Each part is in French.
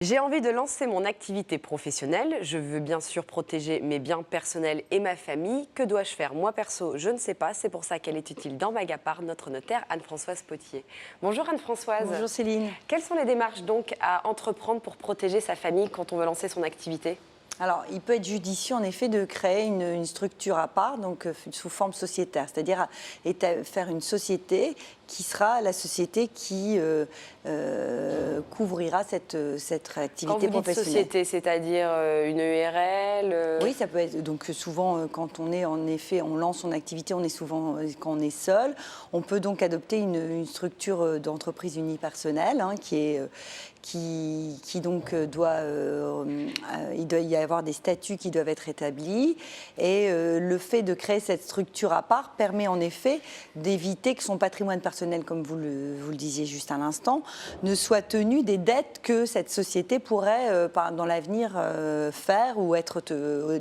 J'ai envie de lancer mon activité professionnelle. Je veux bien sûr protéger mes biens personnels et ma famille. Que dois-je faire? Moi perso, je ne sais pas. C'est pour ça qu'elle est utile dans Bagapart, notre notaire Anne-Françoise Potier. Bonjour Anne-Françoise. Bonjour Céline. Quelles sont les démarches donc à entreprendre pour protéger sa famille quand on veut lancer son activité? Alors, il peut être judicieux en effet de créer une structure à part, donc sous forme sociétaire, c'est-à-dire faire une société qui sera la société qui couvrira cette activité Quand vous dites professionnelle. société, c'est-à-dire une URL Oui, ça peut être. Donc souvent, quand on est en effet, on lance son activité, on est souvent quand on est seul. On peut donc adopter une structure d'entreprise unipersonnelle qui donc il doit y avoir des statuts qui doivent être établis. Et le fait de créer cette structure à part permet en effet d'éviter que son patrimoine personnel, comme vous le disiez juste à l'instant, ne soit tenu des dettes que cette société pourrait dans l'avenir faire ou être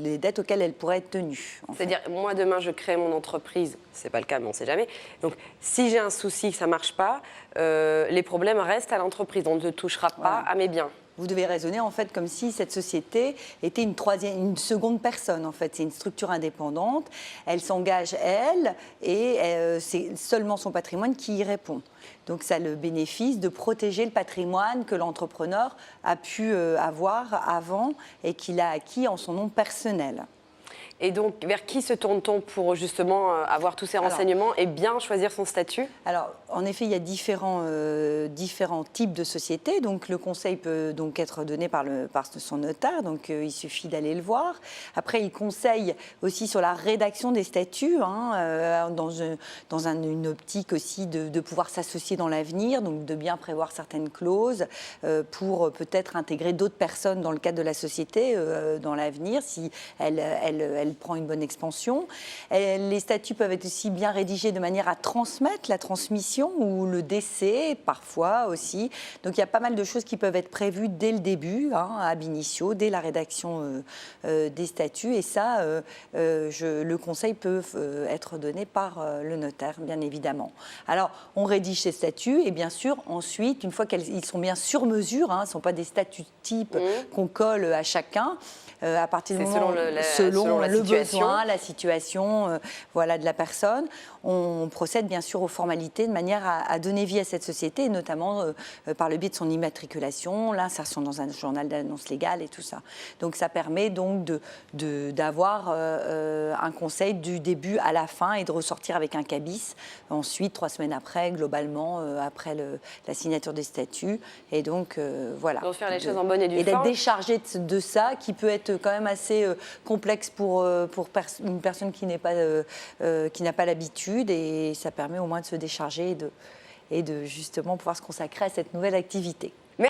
les dettes auxquelles elle pourrait être tenue. C'est-à-dire, moi demain je crée mon entreprise, c'est pas le cas mais on ne sait jamais. Donc si j'ai un souci, que ça ne marche pas, les problèmes restent à l'entreprise, on ne touchera pas à mes biens. Vous devez raisonner en fait comme si cette société était une seconde personne en fait. C'est une structure indépendante. Elle s'engage elle et c'est seulement son patrimoine qui y répond. Donc ça a le bénéfice de protéger le patrimoine que l'entrepreneur a pu avoir avant et qu'il a acquis en son nom personnel. Et donc, vers qui se tourne-t-on pour justement avoir tous ces renseignements et bien choisir son statut? Alors, en effet, il y a différents types de sociétés. Donc, le conseil peut donc être donné par son notaire. Donc, il suffit d'aller le voir. Après, il conseille aussi sur la rédaction des statuts, dans une optique aussi de pouvoir s'associer dans l'avenir, donc de bien prévoir certaines clauses pour peut-être intégrer d'autres personnes dans le cadre de la société dans l'avenir, si elle prend une bonne expansion. Les statuts peuvent être aussi bien rédigés de manière à transmettre la transmission ou le décès, parfois aussi. Donc il y a pas mal de choses qui peuvent être prévues dès le début, ab initio, dès la rédaction des statuts. Et ça, le conseil peut être donné par le notaire, bien évidemment. Alors, on rédige ces statuts et bien sûr, ensuite, une fois qu'ils sont bien sur mesure, ce ne sont pas des statuts type qu'on colle à chacun, à partir du moment selon le besoin, la situation de la personne, on procède bien sûr aux formalités de manière à donner vie à cette société, et notamment par le biais de son immatriculation, l'insertion dans un journal d'annonce légale et tout ça. Donc ça permet donc d'avoir un conseil du début à la fin et de ressortir avec un cabis ensuite 3 semaines après, globalement, après la signature des statuts. Et donc voilà. Donc faire les choses en bonne et due forme. Et d'être déchargé de ça, qui peut être quand même assez complexe pour une personne qui n'a pas l'habitude, et ça permet au moins de se décharger et de justement pouvoir se consacrer à cette nouvelle activité.